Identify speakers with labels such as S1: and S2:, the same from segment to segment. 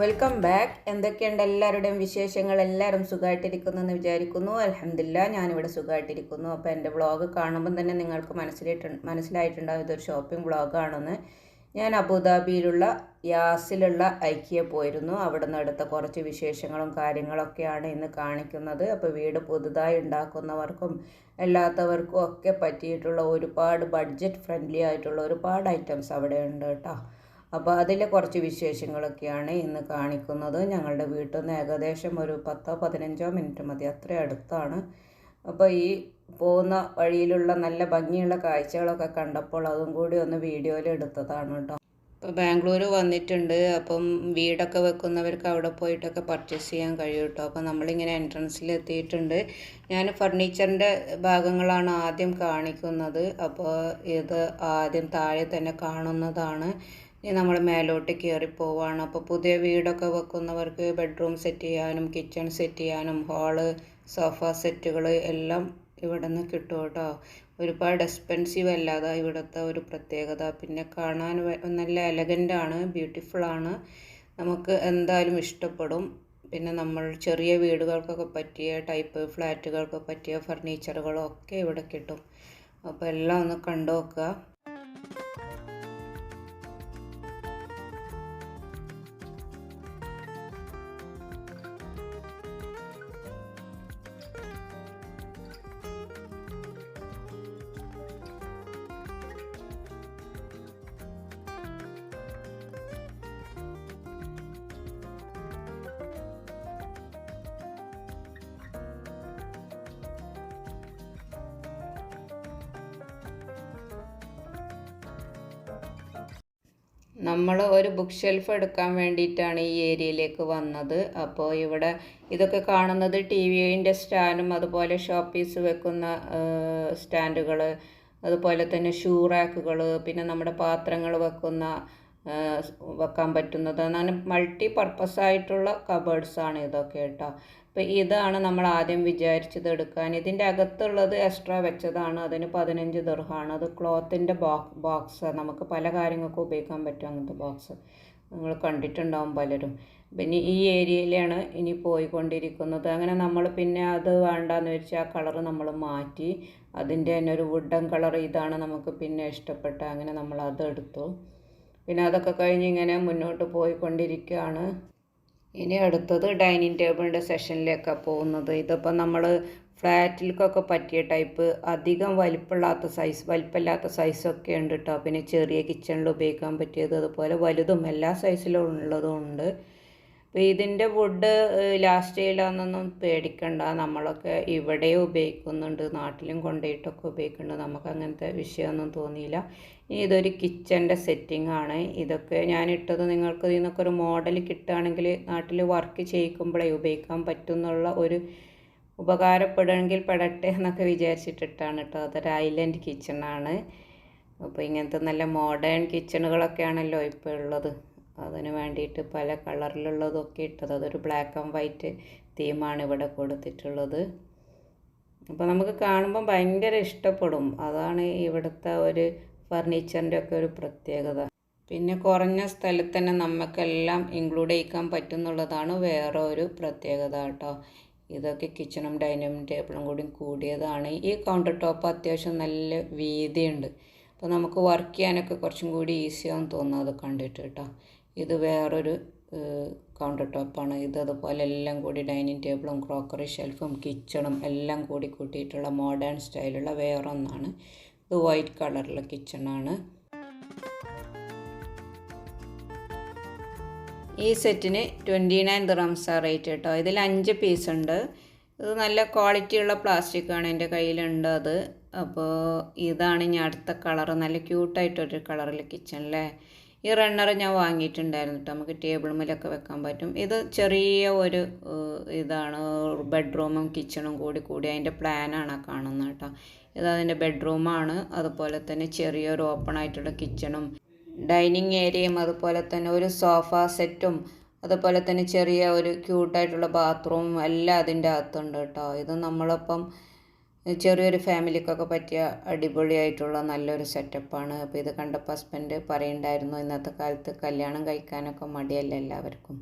S1: Welcome back. എന്തൊക്കെയുണ്ട് എല്ലാവരുടെയും വിശേഷങ്ങൾ? എല്ലാവരും സുഖമായിട്ടിരിക്കുന്നു എന്ന് വിചാരിക്കുന്നു. അൽഹംദുലില്ലാ ഞാനിവിടെ സുഖമായിട്ടിരിക്കുന്നു. അപ്പോൾ എൻ്റെ വ്ളോഗ് കാണുമ്പം തന്നെ നിങ്ങൾക്ക് മനസ്സിലായിട്ടുണ്ടാവും ഇതൊരു ഷോപ്പിംഗ് വ്ളോഗാണെന്ന്. ഞാൻ അബുദാബിയിലുള്ള യാസിലുള്ള ഐക്കിയ പോയിരുന്നു. അവിടെ നിന്ന് എടുത്ത കുറച്ച് വിശേഷങ്ങളും കാര്യങ്ങളൊക്കെയാണ് ഇന്ന് കാണിക്കുന്നത്. അപ്പോൾ വീട് പുതുതായി ഉണ്ടാക്കുന്നവർക്കും അല്ലാത്തവർക്കും ഒക്കെ പറ്റിയിട്ടുള്ള ഒരുപാട് ബഡ്ജറ്റ് ഫ്രണ്ട്ലി ആയിട്ടുള്ള ഒരുപാട് ഐറ്റംസ് അവിടെ ഉണ്ട് കേട്ടോ. അപ്പോൾ അതിലെ കുറച്ച് വിശേഷങ്ങളൊക്കെയാണ് ഇന്ന് കാണിക്കുന്നത്. ഞങ്ങളുടെ വീട്ടിൽ നിന്ന് ഏകദേശം ഒരു 10-15 മിനിറ്റ് മതി, അത്ര അടുത്താണ്. അപ്പോൾ ഈ പോകുന്ന വഴിയിലുള്ള നല്ല ഭംഗിയുള്ള കാഴ്ചകളൊക്കെ കണ്ടപ്പോൾ അതും കൂടി ഒന്ന് വീഡിയോയിൽ എടുത്തതാണ് കേട്ടോ. ഇപ്പോൾ ബാംഗ്ലൂർ വന്നിട്ടുണ്ട്. അപ്പം വീടൊക്കെ വെക്കുന്നവർക്ക് അവിടെ പോയിട്ടൊക്കെ പർച്ചേസ് ചെയ്യാൻ കഴിയും കേട്ടോ. അപ്പോൾ നമ്മളിങ്ങനെ എൻട്രൻസിൽ എത്തിയിട്ടുണ്ട്. ഞാൻ ഫർണിച്ചറിൻ്റെ ഭാഗങ്ങളാണ് ആദ്യം കാണിക്കുന്നത്. അപ്പോൾ ഇത് ആദ്യം താഴെ തന്നെ കാണുന്നതാണ്. നമ്മൾ മേലോട്ട് കയറി പോവാണ്. അപ്പോൾ പുതിയ വീടൊക്കെ വെക്കുന്നവർക്ക് ബെഡ്റൂം സെറ്റ് ചെയ്യാനും കിച്ചൺ സെറ്റ് ചെയ്യാനും ഹാള് സോഫ സെറ്റുകൾ എല്ലാം ഇവിടെ നിന്ന് കിട്ടും കേട്ടോ. ഒരുപാട് എക്സ്പെൻസീവ് അല്ലാതെ ഇവിടുത്തെ ഒരു പ്രത്യേകത. പിന്നെ കാണാൻ നല്ല എലഗൻ്റാണ്, ബ്യൂട്ടിഫുള്ളാണ്, നമുക്ക് എന്തായാലും ഇഷ്ടപ്പെടും. പിന്നെ നമ്മൾ ചെറിയ വീടുകൾക്കൊക്കെ പറ്റിയ ടൈപ്പ് ഫ്ലാറ്റുകൾക്ക് പറ്റിയ ഫർണിച്ചറുകളും ഒക്കെ ഇവിടെ കിട്ടും. അപ്പോൾ എല്ലാം ഒന്ന് കണ്ടു നോക്കുക. നമ്മൾ ഒരു ബുക്ക് ഷെൽഫ് എടുക്കാൻ വേണ്ടിയിട്ടാണ് ഈ ഏരിയയിലേക്ക് വന്നത്. അപ്പോൾ ഇവിടെ ഇതൊക്കെ കാണുന്നത് ടി വിൻ്റെ സ്റ്റാൻഡും അതുപോലെ ഷോപ്പീസ് വെക്കുന്ന സ്റ്റാൻഡുകൾ, അതുപോലെ തന്നെ ഷൂ റാക്കുകൾ, പിന്നെ നമ്മുടെ പാത്രങ്ങൾ വെക്കാൻ പറ്റുന്നത് അങ്ങനെ മൾട്ടി പർപ്പസ് ആയിട്ടുള്ള കബേർഡ്സാണ് ഇതൊക്കെ കേട്ടോ. അപ്പോൾ ഇതാണ് നമ്മൾ ആദ്യം വിചാരിച്ചത് എടുക്കാൻ. ഇതിൻ്റെ അകത്തുള്ളത് എക്സ്ട്രാ വെച്ചതാണ്. അതിന് 15 ദിർഹമാണ്. അത് ക്ലോത്തിൻ്റെ ബോക്സ്, നമുക്ക് പല കാര്യങ്ങൾക്കും ഉപയോഗിക്കാൻ പറ്റും അങ്ങനത്തെ ബോക്സ്. നിങ്ങൾ കണ്ടിട്ടുണ്ടാവും പലരും. പിന്നെ ഈ ഏരിയയിലാണ് ഇനി പോയിക്കൊണ്ടിരിക്കുന്നത്. അങ്ങനെ നമ്മൾ പിന്നെ അത് വേണ്ടാന്ന് വെച്ചാൽ ആ കളറ് നമ്മൾ മാറ്റി. അതിൻ്റെ തന്നെ ഒരു വുഡൻ കളർ ഇതാണ് നമുക്ക് പിന്നെ ഇഷ്ടപ്പെട്ട. അങ്ങനെ നമ്മൾ അതെടുത്തു. പിന്നെ അതൊക്കെ കഴിഞ്ഞ് ഇങ്ങനെ മുന്നോട്ട് പോയിക്കൊണ്ടിരിക്കുകയാണ്. ഇനി അടുത്തത് ഡൈനിങ് ടേബിളിൻ്റെ സെഷനിലേക്കാണ് പോകുന്നത്. ഇതിപ്പോൾ നമ്മൾ ഫ്ലാറ്റിലേക്കൊക്കെ പറ്റിയ ടൈപ്പ് അധികം വലിപ്പമില്ലാത്ത സൈസൊക്കെ ഉണ്ട് കേട്ടോ. പിന്നെ ചെറിയ കിച്ചണിൽ ഉപയോഗിക്കാൻ പറ്റിയത്, അതുപോലെ വലുതും എല്ലാ സൈസിലും ഉള്ളതും ഉണ്ട്. അപ്പോൾ ഇതിൻ്റെ വുഡ് ലാസ്റ്റ് ചെയ്യില്ലാന്നൊന്നും പേടിക്കണ്ട. നമ്മളൊക്കെ ഇവിടെ ഉപയോഗിക്കുന്നുണ്ട്, നാട്ടിലും കൊണ്ടുപോയിട്ടൊക്കെ ഉപയോഗിക്കുന്നുണ്ട്. നമുക്ക് അങ്ങനത്തെ വിഷയമൊന്നും തോന്നിയില്ല. ഇനി ഇതൊരു കിച്ചൻ്റെ സെറ്റിംഗ് ആണ്. ഇതൊക്കെ ഞാനിട്ടത് നിങ്ങൾക്ക് ഇതിൽ നിന്നൊക്കെ ഒരു മോഡൽ കിട്ടുകയാണെങ്കിൽ നാട്ടിൽ വർക്ക് ചെയ്യിക്കുമ്പോഴേ ഉപയോഗിക്കാൻ പറ്റുന്നുള്ള ഒരു ഉപകാരപ്പെടുകയെങ്കിൽ പെടട്ടെ എന്നൊക്കെ വിചാരിച്ചിട്ടിട്ടാണ് കേട്ടോ. അതൊരു ഐലൻഡ് കിച്ചണാണ്. അപ്പോൾ ഇങ്ങനത്തെ നല്ല മോഡേൺ കിച്ചണുകളൊക്കെ ആണല്ലോ ഇപ്പോൾ ഉള്ളത്. അതിന് വേണ്ടിയിട്ട് പല കളറിലുള്ളതൊക്കെ ഇട്ടത്. അതൊരു ബ്ലാക്ക് ആൻഡ് വൈറ്റ് തീമാണ് ഇവിടെ കൊടുത്തിട്ടുള്ളത്. അപ്പോൾ നമുക്ക് കാണുമ്പം ഭയങ്കര ഇഷ്ടപ്പെടും. അതാണ് ഇവിടുത്തെ ഒരു ഫർണിച്ചറിൻ്റെ ഒക്കെ ഒരു പ്രത്യേകത. പിന്നെ കുറഞ്ഞ സ്ഥലത്ത് തന്നെ നമുക്കെല്ലാം ഇൻക്ലൂഡ് ചെയ്യിക്കാൻ പറ്റുന്നുള്ളതാണ് വേറെ ഒരു പ്രത്യേകത കേട്ടോ. ഇതൊക്കെ കിച്ചണും ഡൈനിങ് ടേബിളും കൂടിയതാണ്. ഈ കൗണ്ടർ ടോപ്പ് അത്യാവശ്യം നല്ല വീതിയുണ്ട്. അപ്പോൾ നമുക്ക് വർക്ക് ചെയ്യാനൊക്കെ കുറച്ചും കൂടി ഈസിയാവും തോന്നുന്നു അത് കണ്ടിട്ട് കേട്ടോ. ഇത് വേറൊരു കൗണ്ടർ ടോപ്പാണ്. അതുപോലെ എല്ലാം കൂടി ഡൈനിങ് ടേബിളും ക്രോക്കറി ഷെൽഫും കിച്ചണും എല്ലാം കൂടി കൂട്ടിയിട്ടുള്ള മോഡേൺ സ്റ്റൈലുള്ള വേറൊന്നാണ്. ഇത് വൈറ്റ് കളറിലുള്ള കിച്ചണാണ്. ഈ സെറ്റിന് 29 ദിർഹംസാണ് റേറ്റ് കേട്ടോ. ഇതിൽ 5 പീസ് ഉണ്ട്. ഇത് നല്ല ക്വാളിറ്റിയുള്ള പ്ലാസ്റ്റിക്കാണ് എൻ്റെ കയ്യിലുണ്ട് അത്. അപ്പോൾ ഇതാണ് ഇനി അടുത്ത കളറ്. നല്ല ക്യൂട്ടായിട്ടൊരു കളറിൽ കിച്ചണിലെ ഈ റണ്ണർ ഞാൻ വാങ്ങിയിട്ടുണ്ടായിരുന്നു കേട്ടോ. നമുക്ക് ടേബിൾ മേലൊക്കെ വെക്കാൻ പറ്റും. ഇത് ചെറിയ ഒരു ഇതാണ്, ബെഡ്റൂമും കിച്ചണും കൂടി അതിൻ്റെ പ്ലാനാണ് കാണുന്നത് കേട്ടോ. ഇത് അതിൻ്റെ ബെഡ്റൂമാണ്. അതുപോലെ തന്നെ ചെറിയൊരു ഓപ്പൺ ആയിട്ടുള്ള കിച്ചണും ഡൈനിങ് ഏരിയയും, അതുപോലെ തന്നെ ഒരു സോഫ സെറ്റും, അതുപോലെ തന്നെ ചെറിയ ഒരു ക്യൂട്ടായിട്ടുള്ള ബാത്റൂമും എല്ലാം അതിൻ്റെ അകത്തുണ്ട് കേട്ടോ. ഇത് നമ്മളിപ്പം ചെറിയൊരു ഫാമിലിക്കൊക്കെ പറ്റിയ അടിപൊളിയായിട്ടുള്ള നല്ലൊരു സെറ്റപ്പാണ്. അപ്പോൾ ഇത് കണ്ടപ്പോൾ ഹസ്ബൻഡ് പറയുണ്ടായിരുന്നു ഇന്നത്തെ കാലത്ത് കല്യാണം കഴിക്കാനൊക്കെ മടിയല്ല എല്ലാവർക്കും.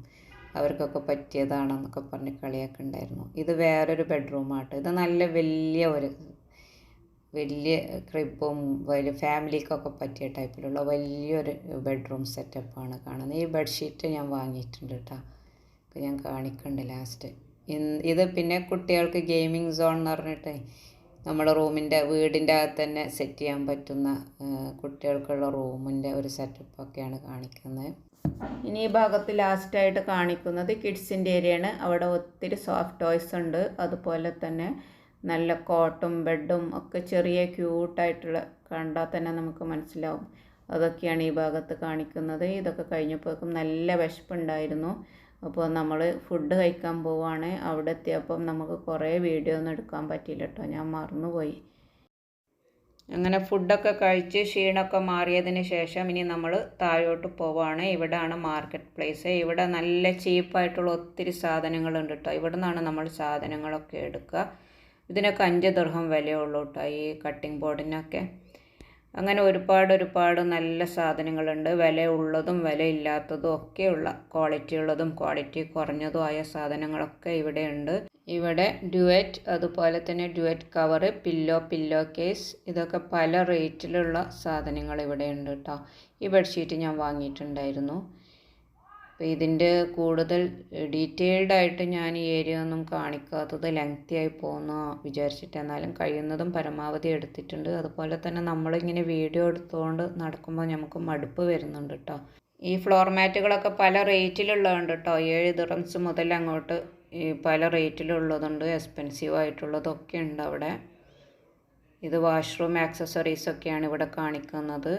S1: അവർക്കൊക്കെ പറ്റിയതാണെന്നൊക്കെ പറഞ്ഞ് കളിയൊക്കെ ഉണ്ടായിരുന്നു. ഇത് വേറൊരു ബെഡ്റൂമാട്ടോ. ഇത് നല്ല വലിയ ക്രിബും വലിയ ഫാമിലിക്കൊക്കെ പറ്റിയ ടൈപ്പിലുള്ള വലിയൊരു ബെഡ്റൂം സെറ്റപ്പാണ് കാണുന്നത്. ഈ ബെഡ്ഷീറ്റ് ഞാൻ വാങ്ങിയിട്ടുണ്ട് കേട്ടോ. അപ്പോൾ ഞാൻ കാണിക്കുന്നുണ്ട് ലാസ്റ്റ്. ഇത് പിന്നെ കുട്ടികൾക്ക് ഗെയിമിംഗ് സോൺ എന്ന് പറഞ്ഞിട്ട് നമ്മുടെ വീടിൻ്റെ അകത്ത് തന്നെ സെറ്റ് ചെയ്യാൻ പറ്റുന്ന കുട്ടികൾക്കുള്ള റൂമിൻ്റെ ഒരു സെറ്റപ്പൊക്കെയാണ് കാണിക്കുന്നത്. ഇനി ഈ ഭാഗത്ത് ലാസ്റ്റായിട്ട് കാണിക്കുന്നത് കിഡ്സിൻ്റെ ഏരിയയാണ്. അവിടെ ഒത്തിരി സോഫ്റ്റ് ടോയ്സ് ഉണ്ട്. അതുപോലെ തന്നെ നല്ല കോട്ടും ബെഡും ഒക്കെ ചെറിയ ക്യൂട്ടായിട്ടുള്ള കണ്ടാൽ തന്നെ നമുക്ക് മനസ്സിലാവും. അതൊക്കെയാണ് ഈ ഭാഗത്ത് കാണിക്കുന്നത്. ഇതൊക്കെ കഴിഞ്ഞപ്പോഴേക്കും നല്ല വിശപ്പുണ്ടായിരുന്നു. അപ്പോൾ നമ്മൾ ഫുഡ് കഴിക്കാൻ പോവുകയാണ്. അവിടെ എത്തിയപ്പം നമുക്ക് കുറേ വീഡിയോ ഒന്നും എടുക്കാൻ പറ്റിയില്ല കേട്ടോ, ഞാൻ മറന്നുപോയി. അങ്ങനെ ഫുഡൊക്കെ കഴിച്ച് ക്ഷീണമൊക്കെ മാറിയതിന് ശേഷം ഇനി നമ്മൾ താഴോട്ട് പോവുകയാണ്. ഇവിടെയാണ് മാർക്കറ്റ് പ്ലേസ്. ഇവിടെ നല്ല ചീപ്പായിട്ടുള്ള ഒത്തിരി സാധനങ്ങളുണ്ട് കേട്ടോ. ഇവിടെ നിന്നാണ് നമ്മൾ സാധനങ്ങളൊക്കെ എടുക്കുക. ഇതിനൊക്കെ 5 ദിർഹം വിലയുള്ളൂ കേട്ടോ, ഈ കട്ടിംഗ് ബോർഡിനൊക്കെ. അങ്ങനെ ഒരുപാട് നല്ല സാധനങ്ങളുണ്ട്. വിലയുള്ളതും വിലയില്ലാത്തതും ഒക്കെയുള്ള ക്വാളിറ്റി ഉള്ളതും ക്വാളിറ്റി കുറഞ്ഞതും ആയ സാധനങ്ങളൊക്കെ ഇവിടെയുണ്ട്. ഇവിടെ ഡ്യുവറ്റ്, അതുപോലെ തന്നെ ഡ്യുവറ്റ് കവറ്, പില്ലോ കേസ്, ഇതൊക്കെ പല റേറ്റിലുള്ള സാധനങ്ങൾ ഇവിടെയുണ്ട് കേട്ടോ. ഈ ബെഡ്ഷീറ്റ് ഞാൻ വാങ്ങിയിട്ടുണ്ടായിരുന്നു. അപ്പോൾ ഇതിൻ്റെ കൂടുതൽ ഡീറ്റെയിൽഡ് ആയിട്ട് ഞാൻ ഈ ഏരിയ ഒന്നും കാണിക്കാത്തത് ലെങ്തി ആയി പോകുന്നു വിചാരിച്ചിട്ട്, എന്നാലും കഴിയുന്നതും പരമാവധി എടുത്തിട്ടുണ്ട്. അതുപോലെ തന്നെ നമ്മളിങ്ങനെ വീഡിയോ എടുത്തുകൊണ്ട് നടക്കുമ്പോൾ നമുക്ക് മടുപ്പ് വരുന്നുണ്ട് കേട്ടോ. ഈ ഫ്ലോർ മാറ്റുകളൊക്കെ പല റേറ്റിലുള്ളതുണ്ട് കേട്ടോ. 7 ദിർഹംസ് മുതൽ അങ്ങോട്ട് ഈ പല റേറ്റിലുള്ളതുണ്ട്, എക്സ്പെൻസീവ് ആയിട്ടുള്ളതൊക്കെ ഉണ്ട് അവിടെ. ഇത് വാഷ്റൂം ആക്സസറീസൊക്കെയാണ് ഇവിടെ കാണിക്കുന്നത്.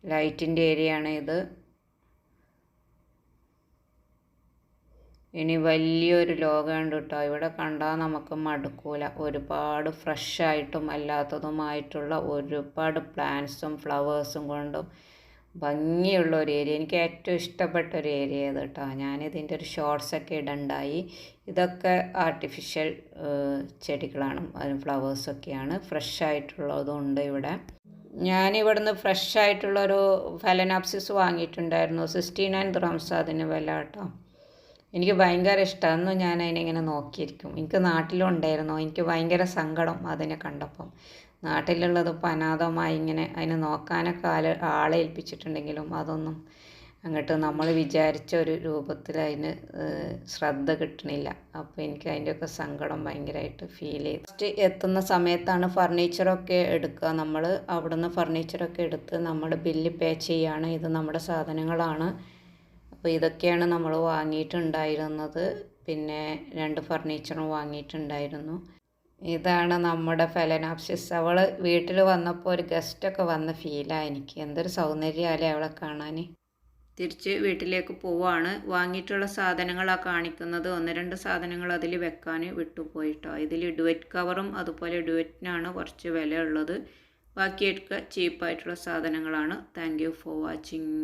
S1: ലൈറ്റിൻ്റെ ഏരിയ ആണ് ഇത്. ഇനി വലിയൊരു ലോകമുണ്ട് കേട്ടോ. ഇവിടെ കണ്ടാൽ നമുക്ക് മടുക്കൂല. ഒരുപാട് ഫ്രഷായിട്ടും അല്ലാത്തതുമായിട്ടുള്ള ഒരുപാട് പ്ലാന്റ്സും ഫ്ലവേഴ്സും കൊണ്ടും ഭംഗിയുള്ള ഒരു ഏരിയ. എനിക്ക് ഏറ്റവും ഇഷ്ടപ്പെട്ട ഒരു ഏരിയ ഇത് കേട്ടോ. ഞാനിതിൻ്റെ ഒരു ഷോർട്സൊക്കെ ഇടണ്ടായി. ഇതൊക്കെ ആർട്ടിഫിഷ്യൽ ചെടികളാണ്, ഫ്ലവേഴ്സൊക്കെയാണ്. ഫ്രഷായിട്ടുള്ളതും ഉണ്ട് ഇവിടെ. ഞാനിവിടുന്ന് ഫ്രഷായിട്ടുള്ളൊരു ഫലനാപ്സിസ് വാങ്ങിയിട്ടുണ്ടായിരുന്നു. 69 ദിർഹംസ് അതിന് വില കേട്ടോ. എനിക്ക് ഭയങ്കര ഇഷ്ടമാണ്. അന്ന് ഞാൻ അതിനിങ്ങനെ നോക്കിയിരിക്കും. എനിക്ക് നാട്ടിലുണ്ടായിരുന്നു. എനിക്ക് ഭയങ്കര സങ്കടം അതിനെ കണ്ടപ്പം. നാട്ടിലുള്ളത് അനാഥമായി ഇങ്ങനെ അതിനെ നോക്കാനൊക്കെ ആളെ ഏൽപ്പിച്ചിട്ടുണ്ടെങ്കിലും അതൊന്നും അങ്ങോട്ട് നമ്മൾ വിചാരിച്ച ഒരു രൂപത്തിൽ അതിന് ശ്രദ്ധ കിട്ടണില്ല. അപ്പോൾ എനിക്ക് അതിൻ്റെയൊക്കെ സങ്കടം ഭയങ്കരമായിട്ട് ഫീൽ ചെയ്തു. ഫസ്റ്റ് എത്തുന്ന സമയത്താണ് ഫർണിച്ചറൊക്കെ എടുക്കുക. നമ്മൾ അവിടുന്ന് ഫർണിച്ചറൊക്കെ എടുത്ത് നമ്മൾ ബില്ല് പേ ചെയ്യുകയാണ്. ഇത് നമ്മുടെ സാധനങ്ങളാണ്. അപ്പോൾ ഇതൊക്കെയാണ് നമ്മൾ വാങ്ങിയിട്ടുണ്ടായിരുന്നത്. പിന്നെ 2 ഫർണിച്ചറും വാങ്ങിയിട്ടുണ്ടായിരുന്നു. ഇതാണ് നമ്മുടെ ഫലനാപ്സിസ്. അവൾ വീട്ടിൽ വന്നപ്പോൾ ഒരു ഗസ്റ്റൊക്കെ വന്ന ഫീലാണ് എനിക്ക്. എന്തൊരു സൗന്ദര്യമല്ലേ അവളെ കാണാൻ. തിരിച്ച് വീട്ടിലേക്ക് പോവുകയാണ്. വാങ്ങിയിട്ടുള്ള സാധനങ്ങളാണ് കാണിക്കുന്നത്. 1-2 സാധനങ്ങൾ അതിൽ വെക്കാൻ വിട്ടുപോയിട്ടോ. ഇതിൽ ഡുവറ്റ് കവറും അതുപോലെ ഡുവറ്റിനാണ് കുറച്ച് വില ഉള്ളത്. ബാക്കിയൊക്കെ ചീപ്പായിട്ടുള്ള സാധനങ്ങളാണ്. Thank you for watching.